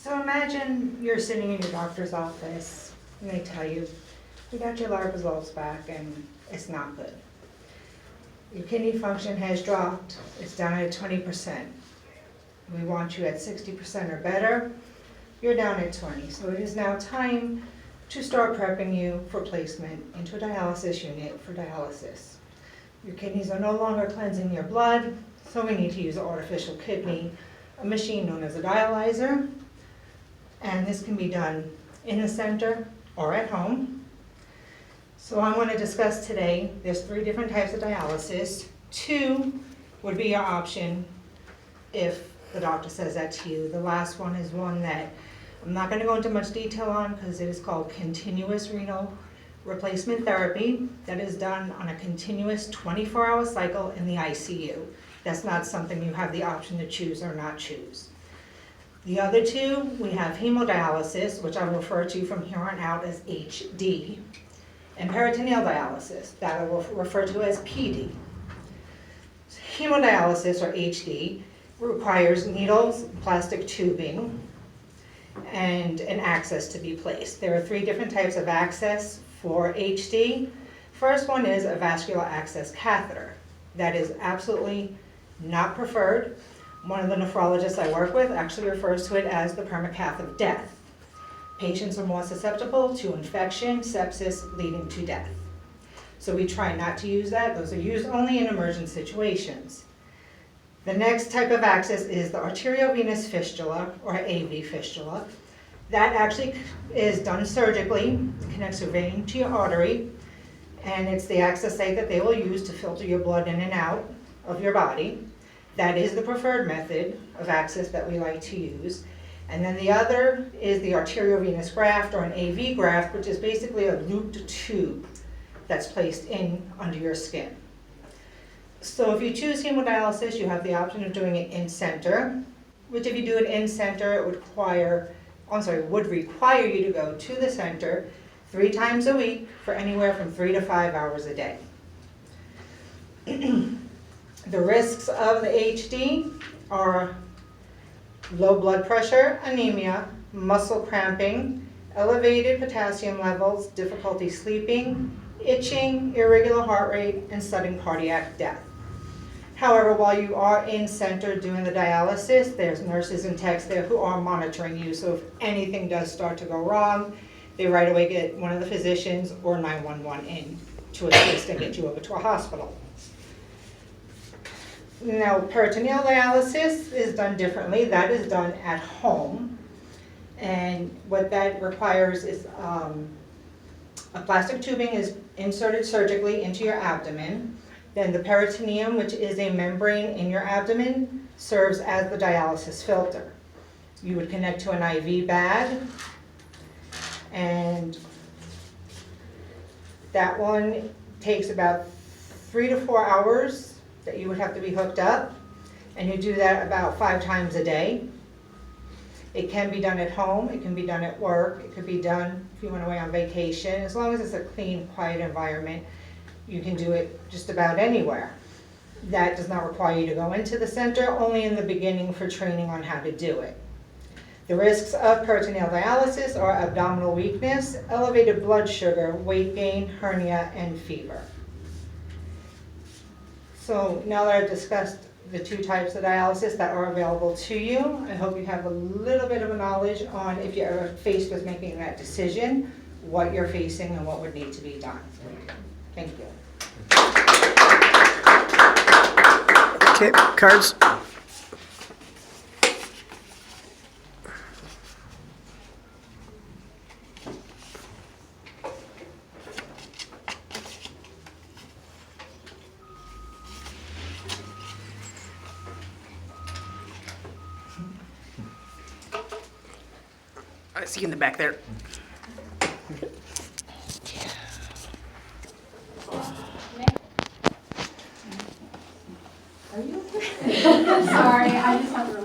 So imagine you're sitting in your doctor's office and they tell you, we got your lab results back and it's not good. Your kidney function has dropped, it's down at 20%. We want you at 60% or better, you're down at 20. So it is now time to start prepping you for placement into a dialysis unit for dialysis. Your kidneys are no longer cleansing your blood, so we need to use an artificial kidney, a machine known as a dialyzer. And this can be done in the center or at home. So I want to discuss today, there's 3 different types of dialysis. 2 would be your option if the doctor says that to you. The last one is one that I'm not going to go into much detail on because it is called continuous renal replacement therapy that is done on a continuous 24-hour cycle in the ICU. That's not something you have the option to choose or not choose. The other 2, we have hemodialysis, which I will refer to from here on out as HD, and peritoneal dialysis, that I will refer to as PD. Hemodialysis, or HD, requires needles, plastic tubing, and an access to be placed. There are 3 different types of access for HD. First one is a vascular access catheter. That is absolutely not preferred. One of the nephrologists I work with actually refers to it as the permacath of death. Patients are more susceptible to infection, sepsis, leading to death. So we try not to use that. Those are used only in emergent situations. The next type of access is the arteriovenous fistula, or AV fistula. That actually is done surgically. It connects a vein to your artery, and it's the access site that they will use to filter your blood in and out of your body. That is the preferred method of access that we like to use. And then the other is the arteriovenous graft, or an AV graft, which is basically a looped tube that's placed in under your skin. So if you choose hemodialysis, you have the option of doing it in center, which if you do it in center, it would require you to go to the center 3 times a week for anywhere from 3 to 5 hours a day. The risks of the HD are low blood pressure, anemia, muscle cramping, elevated potassium levels, difficulty sleeping, itching, irregular heart rate, and sudden cardiac death. However, while you are in center doing the dialysis, there's nurses and techs there who are monitoring you. So if anything does start to go wrong, they right away get one of the physicians or 911 in to assist and get you over to a hospital. Now, peritoneal dialysis is done differently. That is done at home. And what that requires is a plastic tubing is inserted surgically into your abdomen. Then the peritoneum, which is a membrane in your abdomen, serves as the dialysis filter. You would connect to an IV bag, and that one takes about 3 to 4 hours that you would have to be hooked up, and you do that about 5 times a day. It can be done at home, it can be done at work, it could be done if you went away on vacation. As long as it's a clean, quiet environment, you can do it just about anywhere. That does not require you to go into the center, only in the beginning for training on how to do it. The risks of peritoneal dialysis are abdominal weakness, elevated blood sugar, weight gain, hernia, and fever. So now that I've discussed the 2 types of dialysis that are available to you, I hope you have a little bit of a knowledge on, if you're ever faced with making that decision, what you're facing and what would need to be done. Thank you. Okay, cards. I see you in the back there. I'm sorry, I just have to